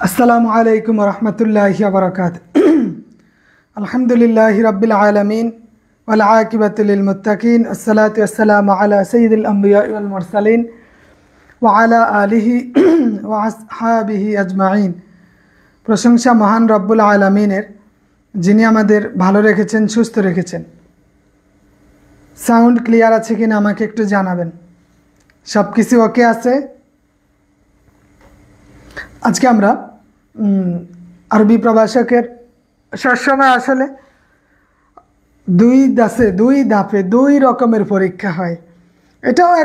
अस्सलामु अलैकुम वरहमतुल्लाहि वबरकातुहू। अल्हम्दुलिल्लाहि रब्बिल आलमीन वल आकिबतु लिल मुत्तकीन अस्सलातु वस्सलामु अला सय्यिदिल अंबिया वल मुरसलीन व अला आलिहि व असहाबिहि अजमाइन। प्रशंसा महान रब्बुल आलमीनेर, जिनि आमादेर भालो रेखेछेन, सुस्थ रेखेछेन। साउंड क्लियर आछे किना आमाके एकटु जानाबेन। सबकिछु ओके आछे? आज के आमरा आरबी प्रभाषकेर सबसमय आसले दुई धापे दुई रकमेर परीक्षा हय। एटाओ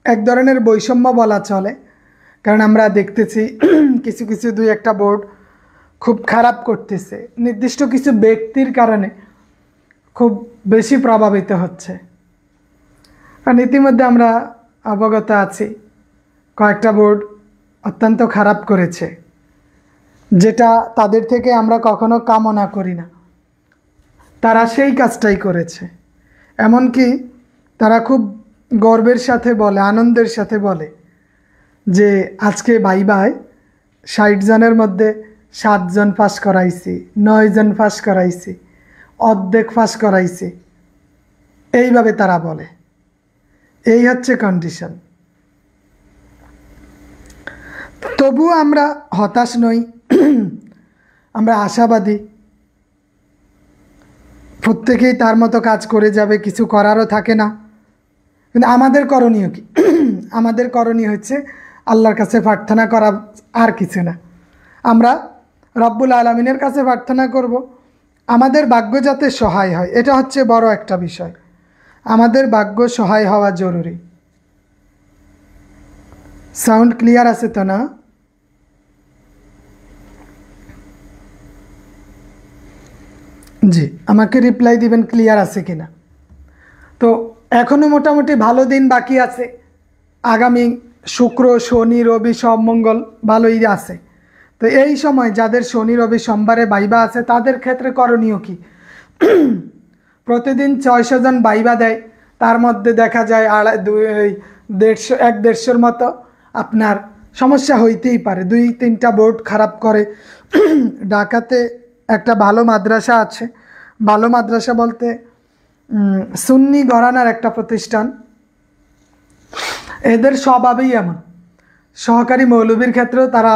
एक धरनेर बैषम्य बला चले, कारण आमरा देखतेछि किछु किछु दुई एकटा बोर्ड खूब खाराप करतेছে, निर्दिष्ट किछु व्यक्तिर कारणे खूब बेशी प्रभावित हच्छे। कारण इतिमध्ये आमरा अवगत आछि कयेकटा बोर्ड अत्यंत खाराप करेছে, যেটা তাদের থেকে আমরা কখনো কামনা করি না। তারা সেই কাজটাই করেছে, এমনকি তারা খুব গর্বের সাথে বলে, আনন্দের সাথে বলে যে আজকে ভাইভায় ৬০ জনের মধ্যে ৭ জন পাস করাইছি, ৯ জন পাস করাইছি, অর্ধেক পাস করাইছি, এইভাবে তারা বলে। এই হচ্ছে কন্ডিশন। তবুও আমরা হতাশ নই, আমরা আশাবাদী। প্রত্যেকেই তার মতো কাজ করে যাবে, কিছু করারও থাকে না। কিন্তু আমাদের করণীয় কি? আমাদের করণীয় হচ্ছে আল্লাহর কাছে প্রার্থনা করা, আর কিছু না। আমরা রব্বুল আলামিনের কাছে প্রার্থনা করব আমাদের ভাগ্য যাতে সহায় হয়। এটা হচ্ছে বড় একটা বিষয়। আমাদের ভাগ্য সহায় হওয়া জরুরি। সাউন্ড ক্লিয়ার আছে তো না? জি, আমাকে রিপ্লাই দিবেন ক্লিয়ার আছে কিনা। তো এখনো মোটামুটি ভালো দিন বাকি আছে। আগামী শুক্র, শনি, রবি, সব মঙ্গল ভালোই আছে। তো এই সময় যাদের শনি, রবি, সোমবারে ভাইবা আছে তাদের ক্ষেত্রে করণীয় কি? প্রতিদিন ৬০০ জন ভাইবা দেয়, তার মধ্যে দেখা যায় ১৫০-১৫০-র মতো আপনার সমস্যা হইতেই পারে। ২-৩টা বোর্ড খারাপ করে। ঢাকাতে একটা ভালো মাদ্রাসা আছে। ভালো মাদ্রাসা বলতে সুন্নি ঘরানার একটা প্রতিষ্ঠান। এদের স্বভাবই এমন। সহকারী মৌলবীর ক্ষেত্রেও তারা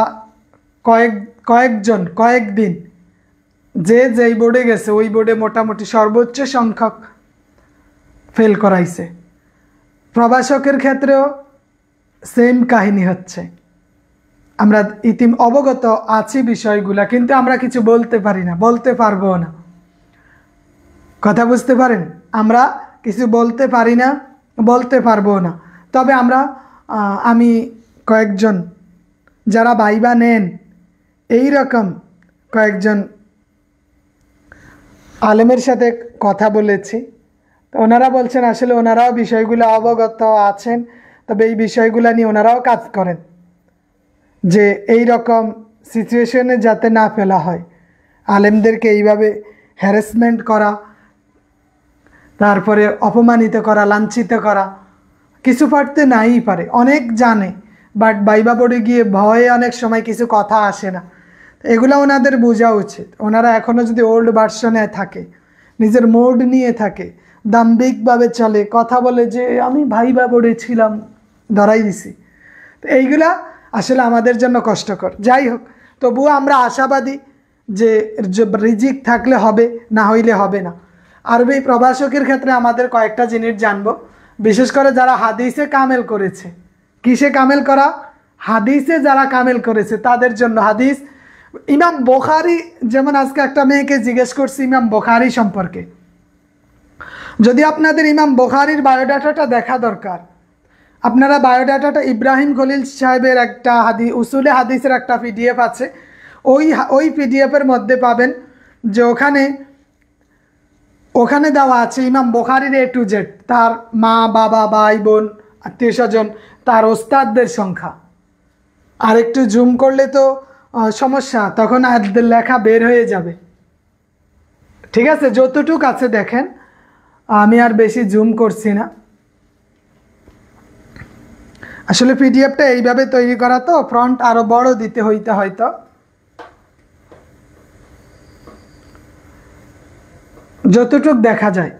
কয়েকদিন যেই বোর্ডে গেছে ওই বোর্ডে মোটামুটি সর্বোচ্চ সংখ্যক ফেল করাইছে। প্রভাষকের ক্ষেত্রেও সেম কাহিনী হচ্ছে। আমরা অবগত আছি বিষয়গুলা, কিন্তু আমরা কিছু বলতে পারি না, বলতে পারবো না। কথা বুঝতে পারেন? আমরা কিছু বলতে পারি না, বলতে পারবো না। তবে আমি কয়েকজন যারা ভাইবা নেন এই রকম কয়েকজন আলেমের সাথে কথা বলেছি। তো ওনারা বলছেন আসলে ওনারাও বিষয়গুলো অবগত আছেন, তবে এই বিষয়গুলো নিয়ে ওনারাও কাজ করেন যে এই রকম সিচুয়েশনে যাতে না ফেলা হয়। আলেমদেরকে এইভাবে হ্যারাসমেন্ট করা, তারপরে অপমানিত করা, লাঞ্ছিত করা, কিছু পারতে নাই পারে, অনেক জানে, বাট ভাইবা বোর্ডে গিয়ে ভয়ে অনেক সময় কিছু কথা আসে না। এগুলো ওনাদের বোঝা উচিত। ওনারা এখনও যদি ওল্ড ভার্সনে থাকে, নিজের মোড নিয়ে থাকে, দাম্ভিকভাবে চলে, কথা বলে যে আমি ভাইবা বোর্ডে ছিলাম, ধরাই দিছি, তো এইগুলা আসলে আমাদের জন্য কষ্টকর। যাই হোক, তবুও আমরা আশাবাদী যে রিজিক থাকলে হবে, না হইলে হবে না। আরবি প্রভাষকের ক্ষেত্রে আমাদের কয়েকটা জিনিস জানবো, বিশেষ করে যারা হাদিসে কামেল করেছে। কিসে কামেল করা? হাদিসে যারা কামেল করেছে তাদের জন্য হাদিস। ইমাম বুখারী, যেমন আজকে একটা মেয়েকে জিজ্ঞেস করছি ইমাম বুখারী সম্পর্কে, যদি আপনাদের ইমাম বুখারীর বায়োডাটাটা দেখা দরকার, আপনারা বায়োডাটাটা ইব্রাহিম খলিল সাহেবের একটা উসুলে হাদিসের একটা পিডিএফ আছে, ওই পিডিএফের মধ্যে পাবেন যে ওখানে দেওয়া আছে ইমাম বুখারীর A to Z, তার মা, বাবা, ভাই, বোন, আত্মীয় স্বজন, তার ওস্তাদদের সংখ্যা। আর একটু জুম করলে তো সমস্যা, তখন আর লেখা বের হয়ে যাবে। ঠিক আছে, যতটুক আছে দেখেন, আমি আর বেশি জুম করছি না। আসলে পিডিএফটা এইভাবে তৈরি করা, তো ফ্রন্ট আরও বড় দিতে হয়তো। যতটুক দেখা যায়।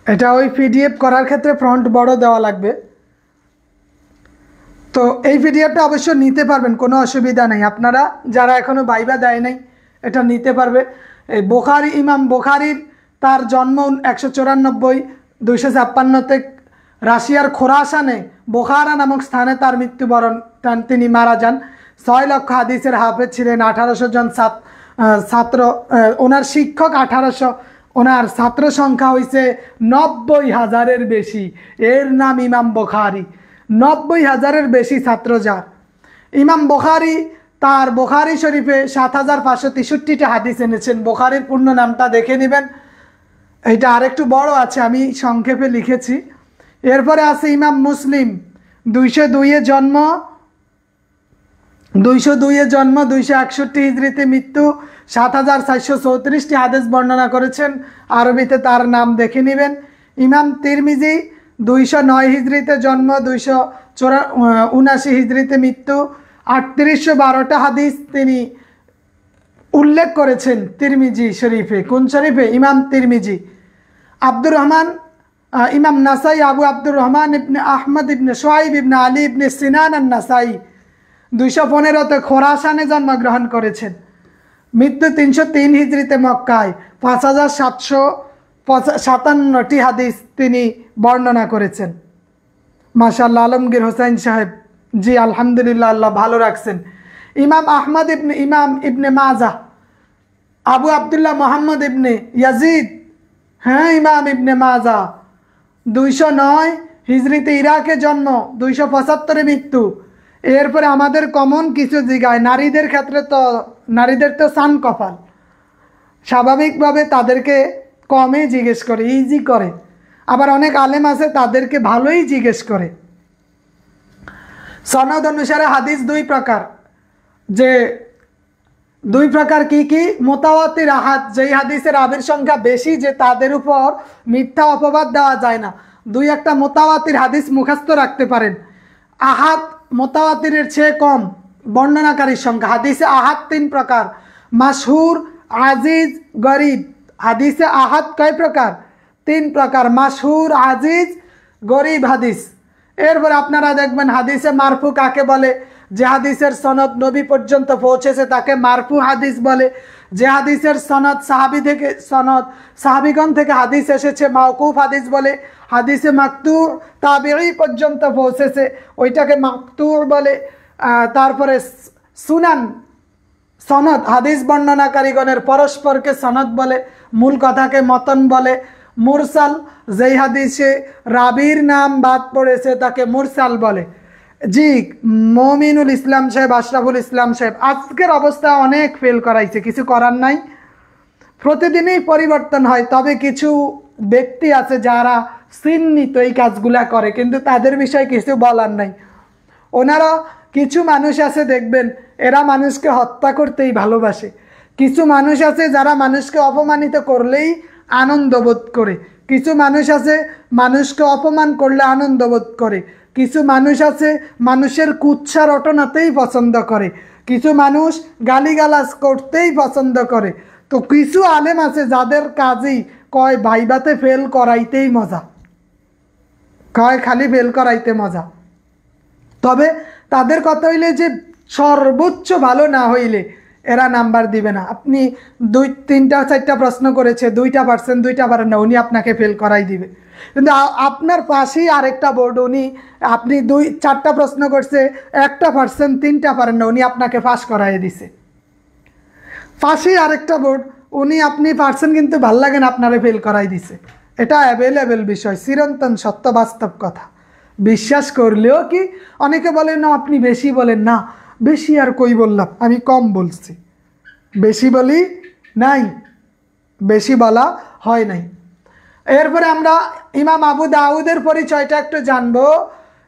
এটা ওই পিডিএফ করার ক্ষেত্রে ফ্রন্ট বড় দেওয়া লাগবে। তো এই পিডিএফটা অবশ্য নিতে পারবেন, কোনো অসুবিধা নেই। আপনারা যারা এখনও ভাইবা দেয় নাই এটা নিতে পারবে। এই বুখারী, ইমাম বুখারীর তার জন্ম 194 256 রাশিয়ার খোরাসানে বোখারা নামক স্থানে তার মৃত্যুবরণ, তিনি মারা যান। 6 লক্ষ হাদিসের হাফেজ ছিলেন। 1800 জন ছাত্র, ওনার শিক্ষক 1800, ওনার ছাত্র সংখ্যা হয়েছে 90,000-এর বেশি। এর নাম ইমাম বুখারী। 90,000-এর বেশি ছাত্র যার। ইমাম বুখারী তার বুখারী শরীফে 7563টা হাদিস এনেছেন। বুখারীর পূর্ণ নামটা দেখে নেবেন, এটা আরেকটু বড় আছে, আমি সংক্ষেপে লিখেছি। এরপরে আছে ইমাম মুসলিম, 202-এ জন্ম, 261 হিজরিতে মৃত্যু, 7434টি হাদিস বর্ণনা করেছেন। আরবিতে তার নাম দেখে নেবেন। ইমাম তিরমিজি, 209 হিজরিতে জন্ম, 279 হিজরিতে মৃত্যু, 3812টা হাদিস তিনি উল্লেখ করেছেন তিরমিজি শরীফে। কোন শরীফে? ইমাম তিরমিজি। আব্দুর রহমান, ইমাম নাসাই, আবু আব্দুর রহমান ইবনে আহমদ ইবনে সোয়াইব ইবনে আলী ইবনে সিনান আন নাসাই 215তে খোরাসানে জন্মগ্রহণ করেছেন। মৃত্যু 303 হিজরিতে মক্কায়। 5757টি হাদিস তিনি বর্ণনা করেছেন। মাশাআল্লাহ, আলমগীর হোসেন সাহেব, জি আলহামদুলিল্লাহ, আল্লাহ ভালো রাখছেন। ইমাম আহমদ ইমাম ইবনে মাজা, আবু আবদুল্লাহ মোহাম্মদ ইবনে ইয়াজিদ, হ্যাঁ ইমাম ইবনে মাজা, 209 হিজরিতে ইরাকে জন্ম, 275-এ মৃত্যু। এরপরে আমাদের কমন কিছু জিগায়, নারীদের তো সান কপাল, স্বাভাবিকভাবে তাদেরকে কমে জিজ্ঞেস করে, ইজি করে। আবার অনেক আলেম আছে তাদেরকে ভালোই জিজ্ঞেস করে। সনদ অনুসারে হাদিস দুই প্রকার, যে দুই প্রকার কি কি? মুতাওয়াতির আহাদ, যেই হাদিসের রাবীর সংখ্যা বেশি, যে তাদের উপর মিথ্যা অপবাদ দেওয়া যায় না। 2-1টা মুতাওয়াতির হাদিস মুখস্থ রাখতে পারেন। আহাদ মুতাওয়াতিরের চেয়ে কম বর্ণনাকারীর সংখ্যা। হাদিসে আহাদ 3 প্রকার, মাশহুর, আজিজ, গরিব। হাদিসে আহাদ কয় প্রকার? 3 প্রকার, মাশহুর, আজিজ, গরিব হাদিস। এরপর আপনারা দেখবেন হাদিসে মারফু কাকে বলে? যে হাদিসের সনদ নবী পর্যন্ত পৌঁছেছে তাকে মারফু হাদিস বলে। যে হাদিসের সনদ সাহাবিগণ থেকে হাদিস এসেছে মাওকুফ হাদিস বলে। হাদিসে মাকতু তাবিঈ পর্যন্ত পৌঁছেছে ওইটাকে মাকতু বলে। তারপরে সুনান, সনদ হাদিস বর্ণনাকারীগণের পরস্পরকে সনদ বলে, মূল কথাকে মতন বলে। মুরসাল, যেই হাদিসে রাবির নাম বাদ পড়েছে তাকে মুরসাল বলে। জি মমিনুল ইসলাম সাহেব, আশরাফুল ইসলাম সাহেব, আজকের অবস্থা অনেক ফেল করাইছে, কিছু করার নাই, প্রতিদিনই পরিবর্তন হয়। তবে কিছু ব্যক্তি আছে যারা চিহ্নিত এই কাজগুলা করে, কিন্তু তাদের বিষয়ে কিছু বলার নাই। ওনারা, কিছু মানুষ আছে দেখবেন এরা মানুষকে হত্যা করতেই ভালোবাসে। কিছু মানুষ আছে যারা মানুষকে অপমানিত করলেই আনন্দ বোধ করে। কিছু মানুষ আছে মানুষকে অপমান করলে আনন্দ বোধ করে। কিছু মানুষ আছে মানুষের কুৎসা রটনাতেই পছন্দ করে। কিছু মানুষ গালিগালাজ করতেই পছন্দ করে। তো কিছু আলেম আছে যাদের কাজেই কয় ভাইবাতে ফেল করাইতেই মজা, কয় খালি ফেল করাইতে মজা। তবে তাদের কথা হইলে যে সর্বোচ্চ ভালো না হইলে এরা নাম্বার দিবে না। আপনি 2-3-4টা প্রশ্ন করেছে, 2টা পারছেন, 2টা পারেন না, উনি আপনাকে ফেল করাই দিবে। কিন্তু আপনার পাশেই আরেকটা বোর্ড, আপনি 2-4টা প্রশ্ন করছে, 1টা পারছেন, 3টা পারেন না, উনি আপনাকে পাস করাই দিছে। পাশেই আরেকটা বোর্ড, আপনি পারছেন কিন্তু ভাল লাগে না, আপনারে ফেল করাই দিছে। এটা অ্যাভেলেবেল বিষয়, চিরন্তন সত্য, বাস্তব কথা। বিশ্বাস করলেও কি অনেকে বলেন না আপনি বেশি বলেন, না বেশি আর কই বললাম, আমি কম বলছি, বেশি বলি নাই, বেশি বলা হয় নাই। এরপরে আমরা ইমাম আবু দাউদের পরিচয়টা একটু জানবো।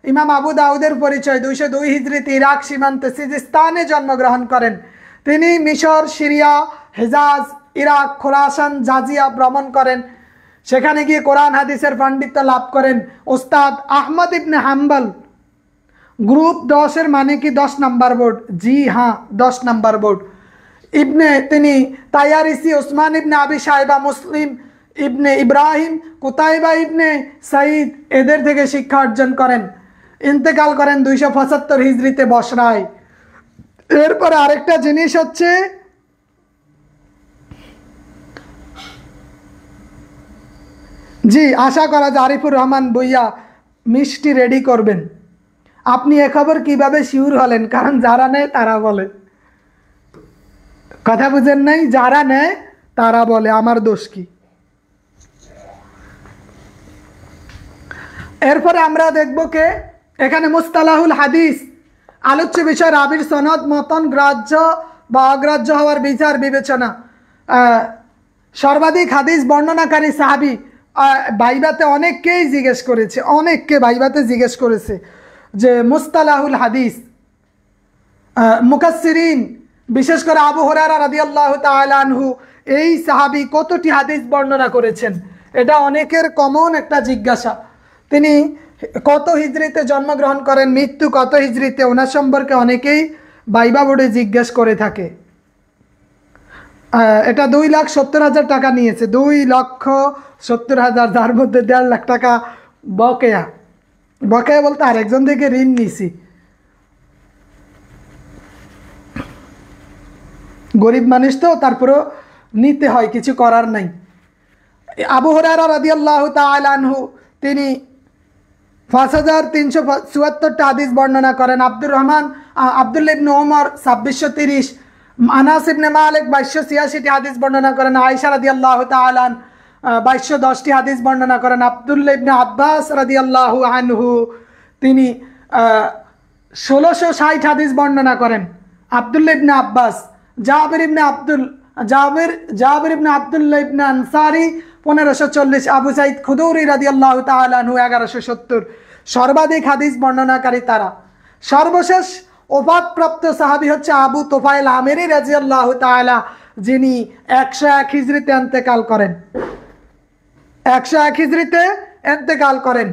ইমাম আবু দাউদের পরিচয়, 202 হিজরিতে ইরাক সীমান্তে সিজিস্তানে জন্মগ্রহণ করেন। তিনি মিশর, সিরিয়া, হেজাজ, ইরাক, খোরাসান, জাজিয়া ভ্রমণ করেন। সেখানে গিয়ে কোরআন হাদিসের পাণ্ডিত্য লাভ করেন। ওস্তাদ আহমদ ইবনে হাম্বল। গ্রুপ 10-এর মানে কি 10 নাম্বার বোর্ড? জি হ্যাঁ, 10 নাম্বার বোর্ড। ইবনে তিনি তায়ারিসি, ওসমান ইবনে আবি সাহেবা, মুসলিম ইবনে ইব্রাহিম, কুতাইবা ইবনে সাইদ এদের থেকে শিক্ষা অর্জন করেন। ইন্তেকাল করেন 275 হিজরিতে বসরায়। এরপরে আরেকটা জিনিস হচ্ছে জি, আশা করা যায় আরিফুর রহমান ভুইয়া মিষ্টি রেডি করবেন। আপনি এ খবর কিভাবে শিওর হলেন? কারণ যারা নেয় তারা বলে, কথা বুঝেন নাই? যারা নেয় তারা বলে, আমার দোষ কি? এরপরে আমরা দেখব কে এখানে মুস্তালাহুল হাদিস, আলোচ্য বিষয় রাবির সনদ, মতন, গ্রাহ্য বা অগ্রাহ্য হওয়ার বিচার বিবেচনা। সর্বাধিক হাদিস বর্ণনাকারী সাহাবী, বাইবাতে অনেককেই জিজ্ঞেস করেছে, অনেককে বাইবাতে জিজ্ঞেস করেছে যে মুস্তালাহুল হাদিস, মুকাসসিরিন বিশেষ করে আবু হুরায়রা রাদিয়াল্লাহু তাআলা আনহু এই সাহাবী কতটি হাদিস বর্ণনা করেছেন? এটা অনেকের কমন একটা জিজ্ঞাসা। তিনি কত হিজরিতে জন্মগ্রহণ করেন, মৃত্যু কত হিজরিতে, ওনার সম্পর্কে অনেকেই বাইবা বোর্ডে জিজ্ঞেস করে থাকে। এটা 2,70,000 টাকা নিয়েছে, 2,70,000, যার মধ্যে 1.5 লাখ টাকা বকেয়া। বকেয়া বলতে আরেকজন থেকে ঋণ নিছি। গরিব মানুষ তো, তারপরেও নিতে হয়, কিছু করার নাই। আবু হুরায়রা রাদিয়াল্লাহু তাআলা আনহু তিনি 5,374টা হাদিস বর্ণনা করেন। আব্দুল্লাহ ইবনে ওমর 2,630, আনাস ইবনে মালিক 2,286টি হাদিস বর্ণনা করেন। আয়েশা রাদিয়াল্লাহু তাআলা 2,210টি হাদিস বর্ণনা করেন। আব্দুল্লাহ ইবনে আব্বাস রাদিয়াল্লাহু আনহু তিনি 1,660 হাদিস বর্ণনা করেন। আব্দুল্লাহ ইবনে আব্বাস, জাবির ইবনে আব্দুল্লাহ ইবনে আনসারি 1,540, আবু সাঈদ খুদরি রাদিয়াল্লাহু তাআলা আনহু 1,170। সর্বাধিক হাদিস বর্ণনাকারী তারা। সর্বশেষ ওফাতপ্রাপ্ত সাহাবী হচ্ছে আবু তোফায়েল আমেরি রাদিয়াল্লাহু তাআলা, যিনি 101 হিজরিতে ইন্তেকাল করেন। 101 হিজরিতে ইন্তেকাল করেন।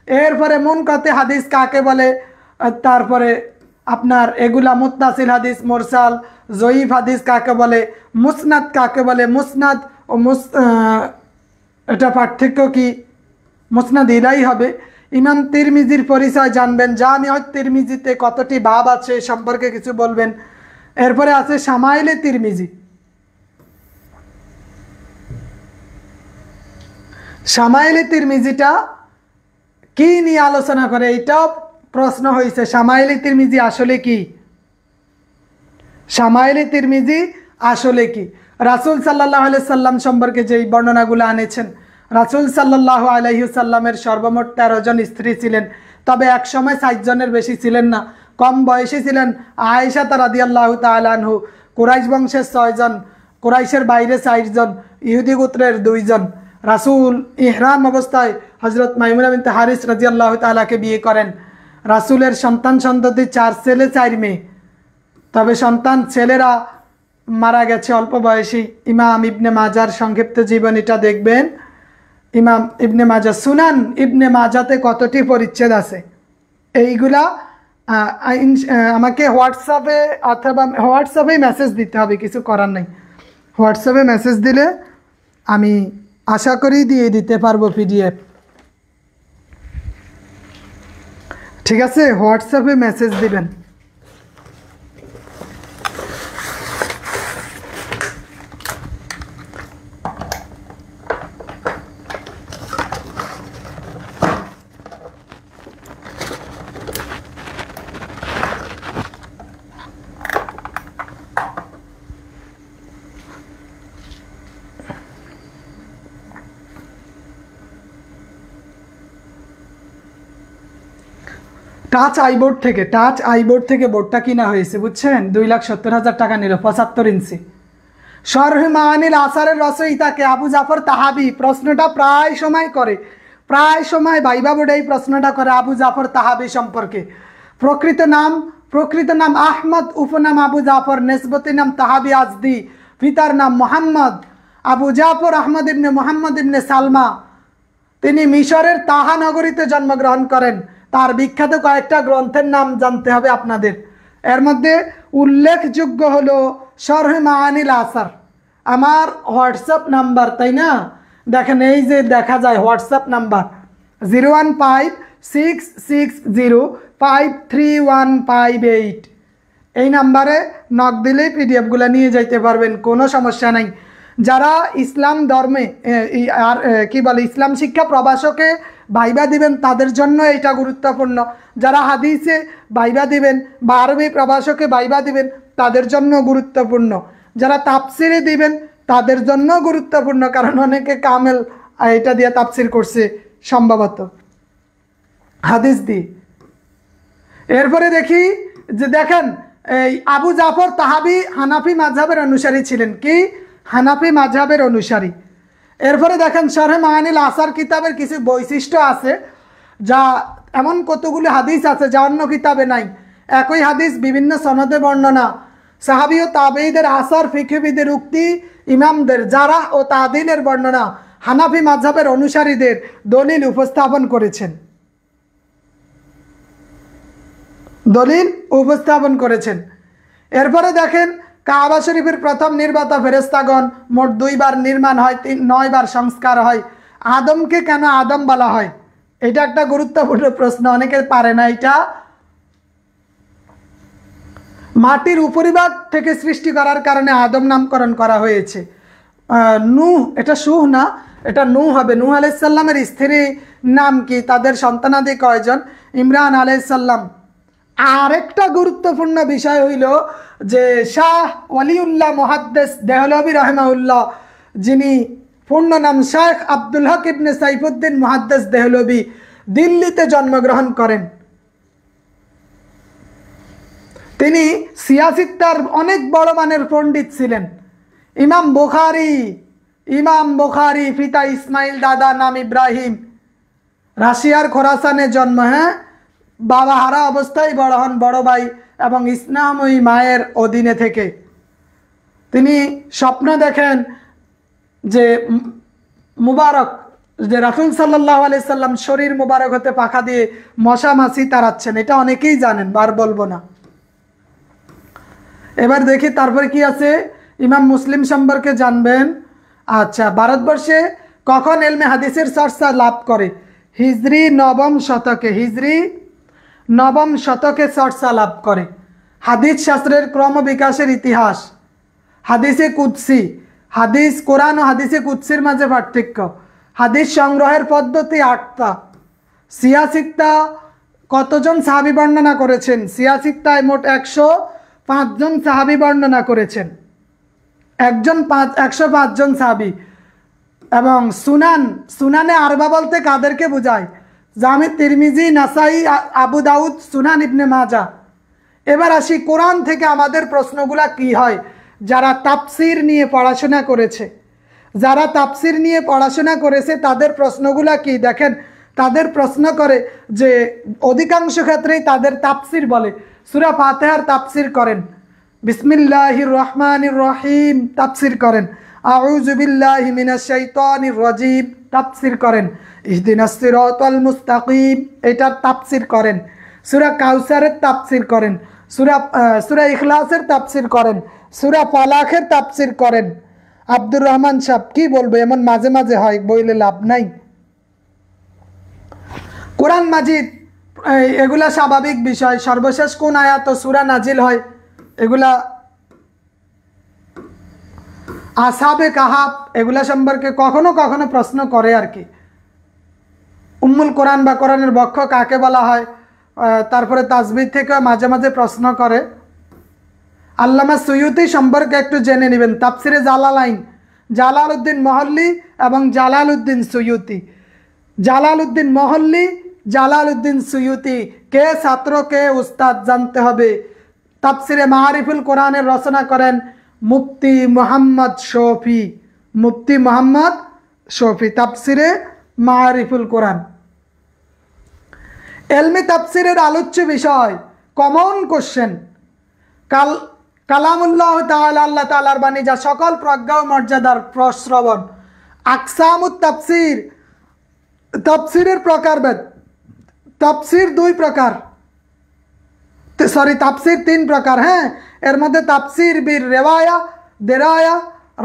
এরপরে মুনকাতে হাদিস কাকে বলে, তারপরে আপনার এগুলা মুত্তাসিল হাদিস, মুরসাল, জয়ীফ হাদিস কাকে বলে, মুসনাদ কাকে বলে, মুসনাদ ও এটা পার্থক্য কি? মুসনাদ ইলাই হবে। ইমাম তিরমিজির পরিচয় জানবেন, জামিউত তিরমিজিতে কতটি বাব আছে সম্পর্কে কিছু বলবেন। এরপরে আছে শামাইলে তিরমিজি। শামাইলে তিরমিজিটা কি নিয়ে আলোচনা করে, এটাও প্রশ্ন হয়েছে। শামাইলে তিরমিজি আসলে কি? শামাইলে তিরমিজি আসলে কি? রাসূল সাল্লাল্লাহু আলাইহি সাল্লাম সম্পর্কে যেই বর্ণনাগুলো আনেছেন, রাসূল সাল্লাল্লাহু আলাইহি সাল্লামের সর্বমোট 13 জন স্ত্রী ছিলেন, তবে এক সময় 60 জনের বেশি ছিলেন না। কম বয়সী ছিলেন আয়েশা রাদিয়াল্লাহু তাআলা আনহু। কুরাইশ বংশের 6 জন, কুরাইশের বাইরে 4 জন, ইহুদি গোত্রের 2 জন। রাসূল ইহরাম অবস্থায় হযরত মাইমুনা বিনতে হারিস রাদিয়াল্লাহু তাআলাকে বিয়ে করেন। রাসূলের সন্তান সন্ততি 4 ছেলে 4 মেয়ে, তবে সন্তান ছেলেরা মারা গেছে অল্প বয়সী। ইমাম ইবনে মাজার সংক্ষিপ্ত জীবনীটা দেখবেন। ইমাম ইবনে মাজা, সুনান ইবনে মাজাতে কতটি পরিচ্ছেদ আছে এইগুলা আমাকে হোয়াটসঅ্যাপে অথবা হোয়াটসঅ্যাপেই মেসেজ দিতে হবে, কিছু করার নেই। হোয়াটসঅ্যাপে মেসেজ দিলে আমি আশা করি দিয়ে দিতে পারবো পিডিএফ। ঠিক আছে, হোয়াটসঅ্যাপে মেসেজ দিবেন। টাচ আইবোর্ড থেকে বোর্ডটা কিনা হয়েছে, বুঝছেন? 2,70,000 টাকা নিল, 75 ইঞ্চি। শরহ মাআনিল আসারের রচয়িতাকে আবু জাফর তাহাবি। প্রশ্নটা প্রায় সময় ভাইবা বোর্ডে এই প্রশ্নটা করে আবু জাফর তাহাবি সম্পর্কে। প্রকৃত নাম আহমদ, উপনাম আবু জাফর, নিসবতি নাম তাহাবি আজদি, পিতার নাম মোহাম্মদ। আবু জাফর আহমদ ইবনে মোহাম্মদ ইবনে সালমা। তিনি মিশরের তাহা নগরীতে জন্মগ্রহণ করেন। তার বিখ্যাত কয়েকটা গ্রন্থের নাম জানতে হবে আপনাদের। এর মধ্যে উল্লেখযোগ্য হলো শরহ মাআনিল আসার, আমার হোয়াটসঅ্যাপ নাম্বার, তাই না? দেখেন এই যে দেখা যায় হোয়াটসঅ্যাপ নাম্বার 01560531558, এই নাম্বারে নক দিলেই পিডিএফগুলো নিয়ে যাইতে পারবেন, কোনো সমস্যা নাই। যারা ইসলাম ধর্মে আর কি বলে ইসলাম শিক্ষা প্রবাসকে ভাইবা দিবেন তাদের জন্য এটা গুরুত্বপূর্ণ, যারা হাদিসে ভাইবা দিবেন বা আরবি প্রবাসকে ভাইবা দিবেন তাদের জন্য গুরুত্বপূর্ণ, যারা তাফসিরে দিবেন তাদের জন্য গুরুত্বপূর্ণ, কারণ অনেকে কামেল এটা দিয়ে তাফসির করছে সম্ভবত হাদিস দিয়ে। এরপরে দেখি যে দেখেন এই আবু জাফর তাহাবি হানাফি মাযহাবের অনুসারী ছিলেন, কি হানাফি মাযহাবের অনুসারী। এরপরে দেখেন শরহ মাআনিল আসার কিতাবের কিছু বৈশিষ্ট্য আছে, যা এমন কতগুলি হাদিস আছে যা অন্য কিতাবে নাই। একই হাদিস বিভিন্ন সনদে বর্ণনা, সাহাবী ও তাবেঈদের আসার, ফিকহবিদের উক্তি, ইমামদের জারাহ ও তাদিলের বর্ণনা হানাফি মাযহাবের অনুসারীদের দলিল উপস্থাপন করেছেন, দলিল উপস্থাপন করেছেন। এরপরে দেখেন কাবা শরীফের প্রথম নির্মাতা ফেরেশতাগণ, মোট 2 বার নির্মাণ হয়, 9 বার সংস্কার হয়। আদমকে কেন আদম বলা হয়? এটা একটা গুরুত্বপূর্ণ প্রশ্ন, অনেকে পারে না এটা। মাটির উপরিভাগ থেকে সৃষ্টি করার কারণে আদম নামকরণ করা হয়েছে। নূহ, এটা সুহ না, এটা নূহ হবে। নূহ আলাইহিস সালামের স্ত্রীর নাম কি? তাদের সন্তানাদি কয়জন? ইমরান আলাইহিস সালাম। আরেকটা গুরুত্বপূর্ণ বিষয় হইল যে শাহ ওয়ালিউল্লাহ মুহাদ্দিস দেহলভী রাহিমাহুল্লাহ, যিনি পূর্ণ নাম শেখ আব্দুল হক ইবনে সাইফুদ্দিন মুহাদ্দিস দেহলভী, দিল্লিতে জন্মগ্রহণ করেন। তিনি সিয়াসিত্তার অনেক বড় মানের পণ্ডিত ছিলেন। ইমাম বুখারী পিতা ইসমাইল, দাদা নাম ইব্রাহিম, রাশিয়ার খোরাসানে জন্ম। হ্যাঁ, বাবা হারা অবস্থায় বড় হন বড় ভাই এবং ইসলামী মায়ের অধীনে থেকে। তিনি স্বপ্ন দেখেন যে মুবারক, যে রাসূল সাল্লাল্লাহু আলাইহি সাল্লাম শরীর মুবারক হতে পাখা দিয়ে মশা মাছি তাড়াচ্ছেন, এটা অনেকেই জানেন, বার বলবো না। এবার দেখি তারপরে কি আছে। ইমাম মুসলিম সম্পর্কে জানবেন। আচ্ছা, ভারতবর্ষে কখন ইলমে হাদিসের চর্চা লাভ করে? হিজরি নবম শতকে চর্চা লাভ করে। হাদিস শাস্ত্রের ক্রম বিকাশের ইতিহাস, হাদিসে কুদসি, হাদিস কোরআন ও হাদিসে কুদসির মাঝে পার্থক্য, হাদিস সংগ্রহের পদ্ধতি 8টা। সিয়াসিত্তা কতজন সাহাবী বর্ণনা করেছেন? সিয়াসিত্তায় মোট 105 জন সাহাবী বর্ণনা করেছেন, 105 জন সাহাবী। এবং সুনানে আরবা বলতে কাদেরকে বোঝায়? জামি, তিরমিজি, নাসাই, আবু দাউদ, সুনান ইবনে মাজাহ। এবার আসি কোরআন থেকে আমাদের প্রশ্নগুলা কি হয়? যারা তাফসির নিয়ে পড়াশোনা করেছে তাদের প্রশ্নগুলা কি দেখেন। তাদের প্রশ্ন করে যে অধিকাংশ ক্ষেত্রেই তাদের তাফসির বলে। সূরা ফাতিহার তাফসির করেন, বিসমিল্লাহির রহমানির রহিম তাফসির করেন, আউযু বিল্লাহি মিনাশ শাইতানির রাজিম তাফসির করেন, ইহদিনাস সিরাতাল মুস্তাকিম এটার তাফসির করেন, সূরা কাউসারের তাফসির করেন, সূরা ইখলাসের তাফসির করেন, সূরা ফালাকের তাফসির করেন। আব্দুর রহমান সাহেব কি বলবো, এমন মাঝে মাঝে হয়, বইলে লাভ নাই। কোরআন মাজিদ এগুলা স্বাভাবিক বিষয়। সর্বশেষ কোন আয়াত ও সূরা নাজিল হয়? এগুলা আসহাবে কাহাফ, এগুলা সম্পর্কে কখনো কখনো প্রশ্ন করে আর কি। উম্মুল কোরআন বা কোরআনের বক্ষ কাকে বলা হয়? তারপরে তাজবিদ থেকে মাঝে মাঝে প্রশ্ন করে। আল্লামা সুয়ুতি সম্পর্কে একটু জেনে নেবেন। তাফসিরে জালালাইন, জালালউদ্দিন মহল্লি এবং Jalaluddin Suyuti. Jalaluddin Mahalli, Jalaluddin Suyuti, কে ছাত্র কে উস্তাদ জানতে হবে। তাফসিরে মাআরিফুল কোরআনের রচনা করেন মুফতি মুহাম্মদ শফি, তাফসিরে মাআরিফুল কোরআন। এলমি তাফসিরের আলোচ্য বিষয়, কমন কোশ্চেন, কালামুল্লাহ তাআলা, আল্লাহ তাআলার বাণী যা সকল প্রজ্ঞা ও মর্যাদার প্রশ্রবণ। আকসামুত তাফসির, তাফসিরের প্রকারভেদ। তাফসির 2 প্রকার, সরি তাফসির 3 প্রকার। হ্যাঁ, এর মধ্যে তাফসির বির রেওয়ায়া, দেরায়া,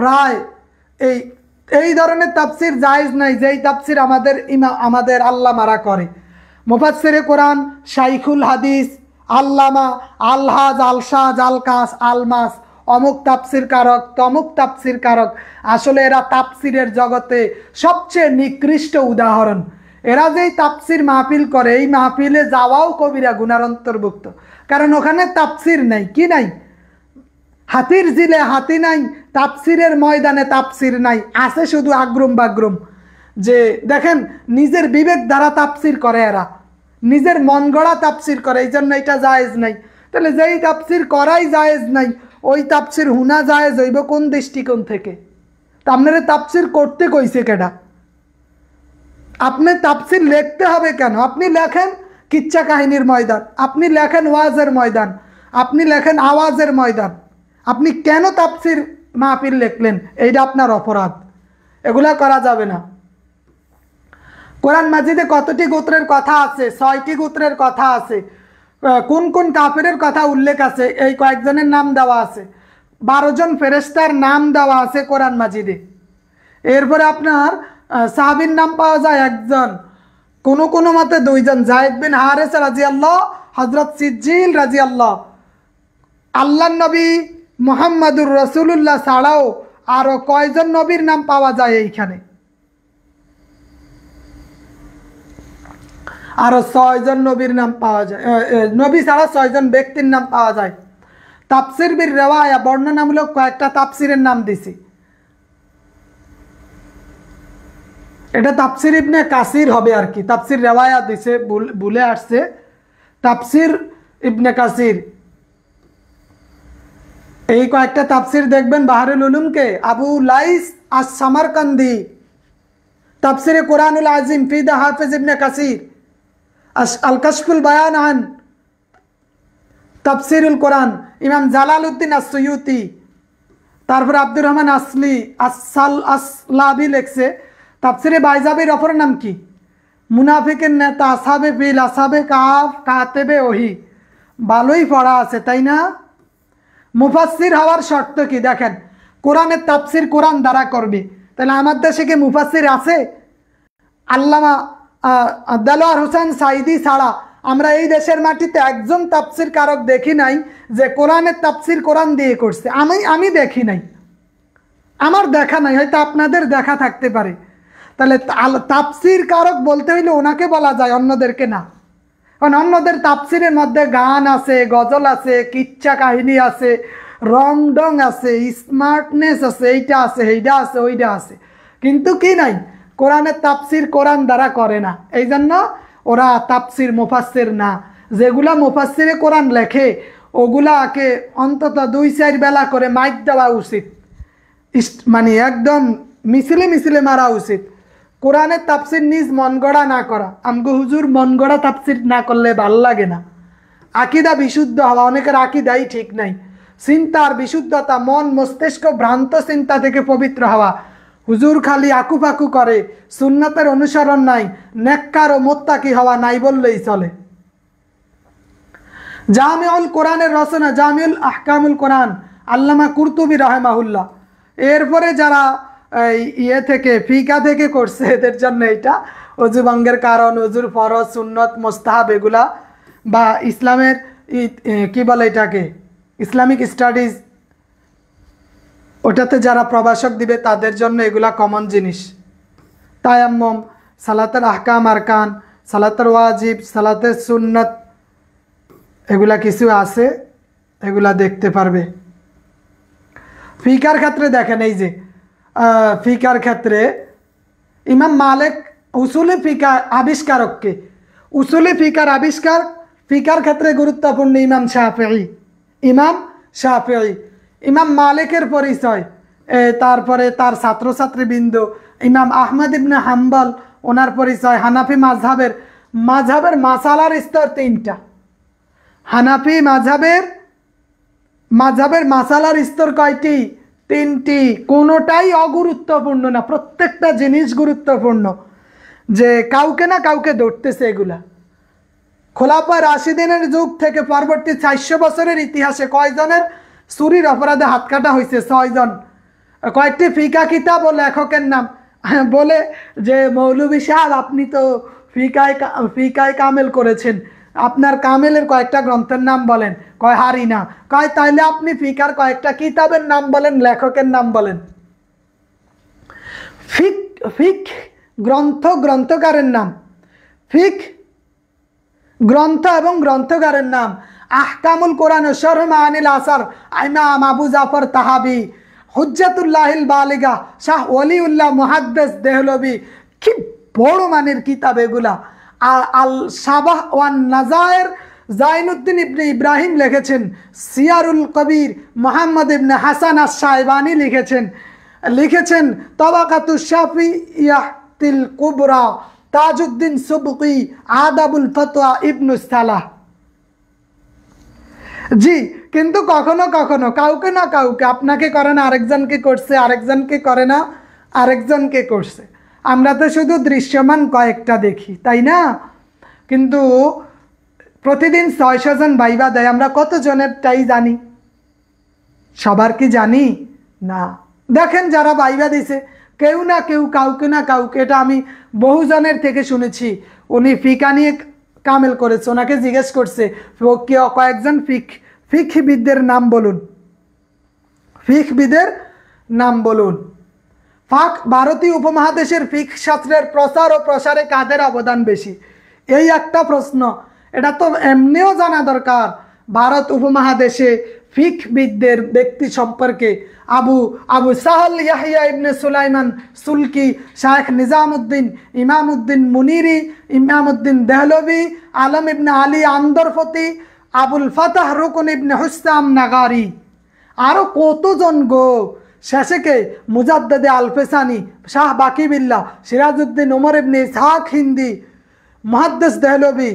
রায়, এই ধরনের তাফসির জায়েজ নাই, যেই তাফসির আমাদের আল্লামারা করে। মুফাসসিরে কোরআন, শাইখুল হাদিস, আল্লামা, আলহাজ, আলশাজ, আলকাস, আলমাস, অমুক তাফসির কারক, তমুক তাফসির কারক, আসলে এরা তাফসিরের জগতে সবচেয়ে নিকৃষ্ট উদাহরণ। এরা যেই তাফসির মাহফিল করে, এই মাহফিলে যাওয়াও কবিরা গুনার অন্তর্ভুক্ত, কারণ ওখানে তাফসির নাই। কি নাই? হাতির জিলে হাতি নাই, তাফসিরের ময়দানে তাফসির নাই, আছে শুধু আগ্রুম বাগ্রুম। যে দেখেন, নিজের বিবেক দ্বারা তাফসির করে, এরা নিজের মন গড়া তাফসির করে, এই জন্য এটা জায়েজ নাই। তাহলে যেই তাফসির করাই জায়েজ নাই, ওই তাফসির হুনা জায়েজ হইব কোন দৃষ্টিকোণ থেকে? তা আপনারা তাফসির করতে কইছে কেডা? আপনি তাফসির লিখতে হবে কেন? আপনি লেখেন কিচ্ছা কাহিনীর ময়দান, আপনি লেখেন ওয়াজের ময়দান, আপনি লেখেন আওয়াজের ময়দান, আপনি কেন তাফসির মাহফিল লিখলেন? এইটা আপনার অপরাধ, এগুলা করা যাবে না। কোরআন মাজিদে কতটি গোত্রের কথা আছে? 6টি গোত্রের কথা আছে। কোন কোন কাফেরের কথা উল্লেখ আছে? এই কয়েকজনের নাম দেওয়া আছে। 12 জন ফেরেশতার নাম দেওয়া আছে কোরআন মাজিদে। এরপরে আপনার সাহাবীর নাম পাওয়া যায় 1 জন, কোন মতে 2 জন, যায়েদ বিন হারেস রাদিয়াল্লাহ, হযরত সিজ্জিল রাদিয়াল্লাহ। আল্লাহর নবী মুহাম্মদুর রাসূলুল্লাহ ছাড়াও আরো কয়জন নবীর নাম পাওয়া যায় এইখানে? আরো 6 জন নবীর নাম পাওয়া যায়, নবী ছাড়া 6 জন ব্যক্তির নাম পাওয়া যায়। তাফসির বির রিওয়ায়া, বর্ণনামূলক কয়েকটা তাফসিরের নাম দিছি। এটা তাফসির ইবনে কাসির হবে আর কি, তাফসির রিওয়ায়া দিছে, ভুলে আসছে, তাফসির ইবনে কাসির। এই কয়েকটা তাফসির দেখবেন বাহরুল উলুমকে আবু লাইস আস-সামারকান্দি, তাফসিরে কোরআনুল আজিম ফি দা হাফিজ ইবনে কাসির, আল কাশফুল বায়ান আন তাফসিরুল কোরআন ইমাম জালালউদ্দিন আস-সুয়ুতি। তারপর আব্দুর রহমান আসলাবি লেখছে তাফসিরে বাইজাবির অপর নাম কি? মুনাফিকের নেতা, আসহাবে ফিল, আসহাবে কাফ, কাতেবে ওহি। ভালোই পড়া আছে, তাই না? মুফাসসির হওয়ার শর্ত কি? দেখেন, কোরআনের তাফসির কোরআন দ্বারা করবে। তাহলে আমার দেশে কি মুফাসসির আছে? আল্লামা দেলোয়ার হোসেন সাইদি ছাড়া আমরা এই দেশের মাটিতে একজন তাফসির কারক দেখি নাই যে কোরআনের তাফসির কোরআন দিয়ে করছে। আমি দেখি নাই, আমার দেখা নাই, হয়তো আপনাদের দেখা থাকতে পারে। তাহলে তাফসির কারক বলতে হইলে ওনাকে বলা যায়, অন্যদেরকে না। কারণ অন্যদের তাফসিরের মধ্যে গান আছে, গজল আছে, কিচ্ছা কাহিনী আছে, রং ডং আছে, স্মার্টনেস আছে, এইটা আছে, এইটা আছে, ওইটা আছে, কিন্তু কি নাই? কোরআনের তাফসির কোরআন দ্বারা করে না। এই জন্য ওরা তাফসির মুফাসসির না। যেগুলা মুফাসসিরে কোরআন লেখে ওগুলাকে অন্তত 2-4 বেলা করে মাইক দেওয়া উচিত, মানে একদম মিছিলে মারা উচিত। কোরআনের তাফসির নিজ মন গড়া না করা। আমগো হুজুর মন গড়া তাফসির না করলে ভাল লাগে না। আকিদা বিশুদ্ধ হওয়া, অনেকের আকিদাই ঠিক নাই। চিন্তার বিশুদ্ধতা, মন মস্তিষ্ক ভ্রান্ত চিন্তা থেকে পবিত্র হওয়া। হুজুর খালি আকুপাকু করে, সুন্নাতের অনুসরণ নাই, নেককার ও মুত্তাকি হওয়া নাই বললেই চলে। জামিউল কোরআনের রচনা জামিউল আহকামুল কোরআন, আল্লামা কুরতুবী রাহিমাহুল্লাহ। এরপরে যারা ইয়ে থেকে ফিকা থেকে করছে এদের জন্য এটা ওযু ভঙ্গের কারণ, ওযুর ফরজ, সুন্নত, মুস্তাহাব, এগুলা বা ইসলামের কি বলে এটাকে, ইসলামিক স্টাডিজ, ওটাতে যারা প্রভাষক দিবে তাদের জন্য এগুলা কমন জিনিস। তায়াম্মুম, সালাতের আহকাম আরকান, সালাতের ওয়াজিব, সালাতের সুন্নত, এগুলা কিছু আছে, এগুলা দেখতে পারবে। ফিকার ক্ষেত্রে দেখেন, এই যে ফিকার ক্ষেত্রে ইমাম মালিক উসুলে ফিকা আবিষ্কারককে, উসুলে ফিকার আবিষ্কার ফিকার ক্ষেত্রে গুরুত্বপূর্ণ ইমাম শাফিঈ। ইমাম মালিকের পরিচয়, তারপরে তার ছাত্রছাত্রীবৃন্দ ইমাম আহমদ ইবনে হাম্বল, ওনার পরিচয়। হানাফি মাযহাবের মাসালার স্তর 3টা। হানাফি মাযহাবের মাসালার স্তর কয়টি? 3টি। কোনোটাই অগুরুত্বপূর্ণ না, প্রত্যেকটা জিনিস গুরুত্বপূর্ণ। যে কাউকে না কাউকে ধরতেছে এগুলা। খোলাফা রাশিদিনের যুগ থেকে পরবর্তী 400 বছরের ইতিহাসে কয়জনের চুরির অপরাধে হাত কাটা হয়েছে? 6 জন। কয়েকটি ফিকা কিতাব ও লেখকের নাম বলে যে মৌলভী সাহেব আপনি তো ফিকায় কামেল করেছেন, আপনার কামেলের কয়েকটা গ্রন্থের নাম বলেন। কয় হারি না। কয় তাইলে আপনি ফিকার কয়েকটা কিতাবের নাম বলেন, লেখকের নাম বলেন। ফিক গ্রন্থকারের নাম, ফিক গ্রন্থ এবং গ্রন্থকারের নাম আহকামুল কোরআন ও শরহ মাআনিল আসার ইমাম আবু জাফর তাহাবি, হুজ্জাতুল্লাহিল বালিগা শাহ ওলিউল্লাহ মুহাদ্দিস দেহলভী। কি বড় মানের কিতাব এগুলা। আল সাবাহ ওয়ান নাজায়ের জাইনুদ্দিন ইবনে ইব্রাহিম লিখেছেন। সিয়ারুল কবির মুহাম্মদ ইবনে হাসান আশ-শাইবানি লিখেছেন তাবাকাতুশ শাফিইয়াতিল কুবরা, তাজউদ্দিন সুবকি, আদাবুল ফতোয়া ইবনু সালাহ। জি, কিন্তু কখনো কখনো কাউকে না কাউকে, আপনাকে করে না আরেকজনকে করছে, আরেকজনকে করে না আরেকজনকে করছে। আমরা তো শুধু দৃশ্যমান কয়েকটা দেখি, তাই না? কিন্তু প্রতিদিন 600 জন ভাইবা দেয়, আমরা কত জনেরটাই জানি? সবার কি জানি? না। দেখেন যারা ভাইবা দিছে কেউ না কেউ কাউকে না কাউকে, এটা আমি বহুজনের থেকে শুনেছি। উনি ফিকা নিয়ে কামেল করেছে, ওনাকে জিজ্ঞেস করছে কয়েকজন ফিকবিদদের নাম বলুন, ফিকবিদের নাম বলুন। ভারতীয় উপমহাদেশের ফিক শাস্ত্রের প্রচার ও প্রসারে কাদের অবদান বেশি? এই একটা প্রশ্ন, এটা তো এমনিও জানা দরকার। ভারত উপমহাদেশে ফিকবিদদের ব্যক্তি সম্পর্কে আবু সাহল ইয়াহিয়া ইবনে সুলাইমান সুলকি, শায়েখ নিজামুদ্দিন, ইমামউদ্দিন মুনিরি, ইমামউদ্দিন দেহলভী, আলম ইবনে আলী আন্দরফতি, আবুল ফাতাহ রুকন ইবনে হুসাম নাগারি, আরো কতজন গো। শেষে কে? মুজাদ্দেদে আলফেসানি, শাহ বাকিবিল্লাহ, সিরাজউদ্দিন ওমর ইবনে ইসহাক হিন্দি, মুহাদ্দিস দেহলভী,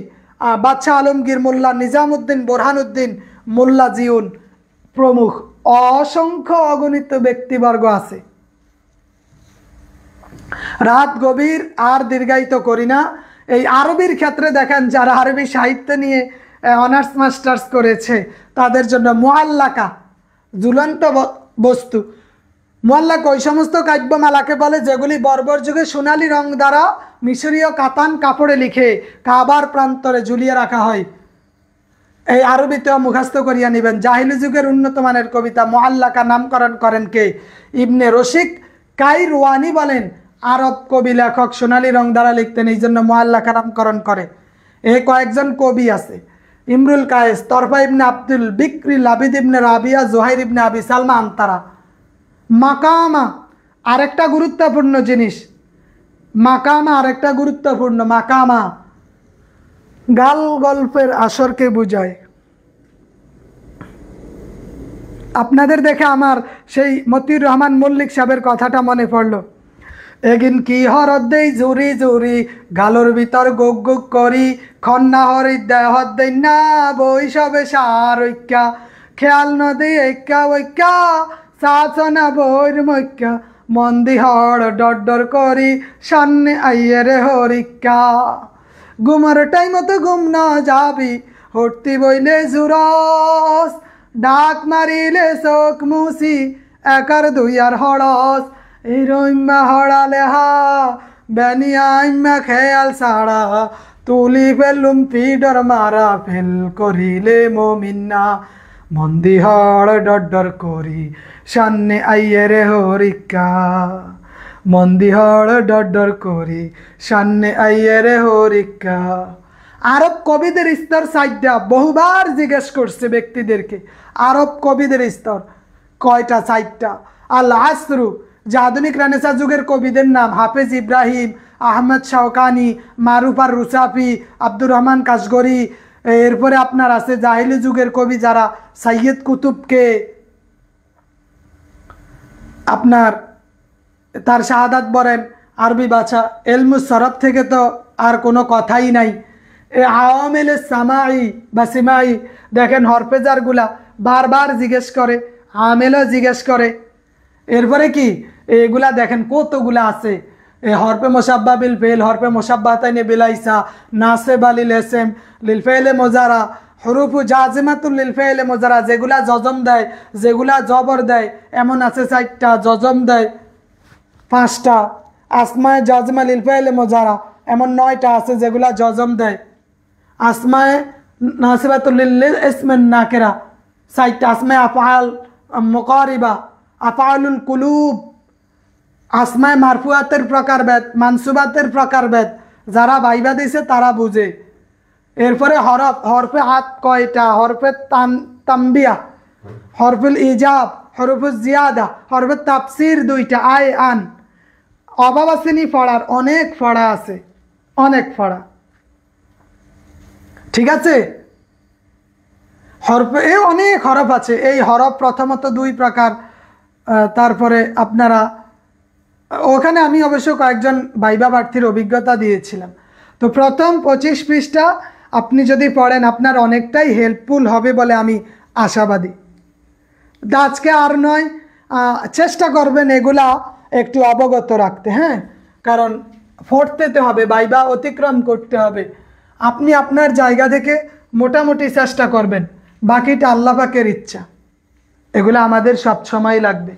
বাদশাহ আলমগীর মোল্লা, নিজামুদ্দিন বোরহানুদ্দিন, মোল্লা জিউন প্রমুখ। অসংখ্য অগণিত ব্যক্তিবর্গ আছে। রাত গভীর, আর দীর্ঘায়িত করি না। এই আরবির ক্ষেত্রে দেখেন যারা আরবি সাহিত্য নিয়ে অনার্স মাস্টার্স করেছে তাদের জন্য মুআল্লাকা, ঝুলন্ত বস্তু। মুআল্লাকা ওই সমস্ত কাব্যমালাকে বলে যেগুলি বর্বর যুগে সোনালী রং দ্বারা মিশরীয় কাতান কাপড়ে লিখে কাবার প্রান্তরে ঝুলিয়ে রাখা হয়। এই আরবিতেও মুখস্থ করিয়া নেবেন। জাহিলি যুগের উন্নত মানের কবিতা মুআল্লাকা নামকরণ করেন কে? ইবনে রশিক কাইরওয়ানি বলেন আরব কবি লেখক সোনালী রং দ্বারা লিখতেন, এই জন্য মুআল্লাকা নামকরণ করে। এই কয়েকজন কবি আছে, ইমরুল কায়েস, তরফা ইবনে আব্দুল বিক্রি, লাবিদ ইবনে রাবিয়া, জোহাইর ইবনে আবি সালমা আনতারা। মাকামা আরেকটা গুরুত্বপূর্ণ জিনিস, মাকামা আরেকটা গুরুত্বপূর্ণ। মাকামা গাল গল্পের আসরকে বুঝায়। আপনাদের দেখে আমার সেই মতিউর রহমান মল্লিক সাহেবের কথাটা মনে পড়লো। এগিন কি হরদ দেই জুরি জুরি, গালোর ভিতর গুক গুক করি, খন্না হরি দেহ দেই না বই সবে সার ঐক্যা, খেয়াল নদী ঐক্যা ঐক্যা, সাচনা বইর মৈক্যা, মন্দি হড় ডর ডর করি, সামনে আইয়ে রে হরিক্যা। ঘুমার টাইম তো ঘুম না যাবি, হটতি বইলে জুরস, ডাক মারিলে চোখ মুসি, একার দুই আর হড়স, এই রইম্মা হড়ালে হা বেনিয়াইম্মা খেয়াল সাড়া, তুলি ফেলুম ফিডর মারা ফেল করিলে মমিন্না, মন্দি হড় ডর ডর করি, সামনে আইয়ে রে হরিক্যা, মন্দি হড় ডর ডর করি, সামনে আইয়ে রে হরিক্যা। আরব কবিদের স্তর সাইডটা বহুবার জিজ্ঞেস করছে ব্যক্তিদেরকে, আরব কবিদের স্তর কয়টা? 4টা। আল আসরু, যে আধুনিক রেনেসাঁ যুগের কবিদের নাম, হাফেজ ইব্রাহিম, আহমদ শাওকানি, মারুফ আর রুসাফি, আব্দুর রহমান কাশগরি। এরপরে আপনার আছে জাহিলি যুগের কবি যারা, সৈয়দ কুতুবকে আপনার তার শাহাদাত বলেন, আরবি বাছা। এলমুস সরফ থেকে তো আর কোনো কথাই নাই। আওয়ামিল সামাই বা সিমাই, দেখেন হরফেজারগুলা বারবার জিজ্ঞেস করে, আমেলও জিজ্ঞেস করে। এরপরে কি এগুলা দেখেন কতগুলা আছে। এই হরফে মুশাব্বা বিল ফেল, হরফে মুশাব্বা তাইনে বিলাইসা, নাসিবা লিল ইসম, লিল ফেলে মুজারা, হুরুফু জাজিমাতুল লিল ফেলে মুজারা, যেগুলা জজম দেয়, যেগুলা জবর দেয়, এমন আছে 4টা, জজম দেয় 5টা। আসমায়ে জাজিমা লিল ফেলে মুজারা, এমন 9টা আছে যেগুলা জজম দেয়। আসমায়ে নাসিবাতুল লিল ইসমিন নাকিরা 4টা। আসমায়ে আফআল মুকারিবা, আফআলুল কুলুব, আসমায়ে মারফুয়াতের প্রকারভেদ, মানসুবাতের প্রকারভেদ, যারা ভাইবা দিছে তারা বুঝে। এরপরে হরফ, হরফে হাত কয়টা, হরফে তানবিয়া, হরফুল ইজাব, হরফুল জিয়াদা, হরফে তাফসির 2টা, আয় আন। অভাব আসেনি পড়ার, অনেক পড়া আছে, অনেক পড়া, ঠিক আছে। হরফে অনেক হরফ আছে। এই হরফ প্রথমত 2 প্রকার। তারপরে আপনারা ওখানে আমি অবশ্য কয়েকজন ভাইবা প্রার্থীর অভিজ্ঞতা দিয়েছিলাম। তো প্রথম 25 পৃষ্ঠা আপনি যদি পড়েন আপনার অনেকটাই হেল্পফুল হবে বলে আমি আশাবাদী। আজকে আর নয়, চেষ্টা করবেন এগুলা একটু অবগত রাখতে, হ্যাঁ, কারণ পড়তে হবে, ভাইবা অতিক্রম করতে হবে। আপনি আপনার জায়গা থেকে মোটামুটি চেষ্টা করবেন, বাকিটা আল্লাহ পাকের ইচ্ছা। এগুলো আমাদের সব সময় লাগবে,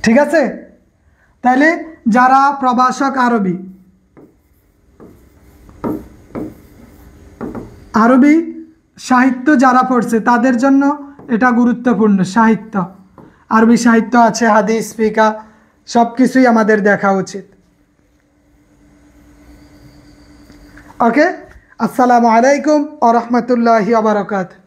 ঠিক আছে। তাহলে যারা প্রভাষক আরবি সাহিত্য যারা পড়ছে তাদের জন্য এটা গুরুত্বপূর্ণ। সাহিত্য, আরবি সাহিত্য আছে, হাদিস, ফিকা, সব কিছুই আমাদের দেখা উচিত। ওকে, আসসালামু আলাইকুম ওয়া রাহমাতুল্লাহি ওয়া বারাকাতুহু।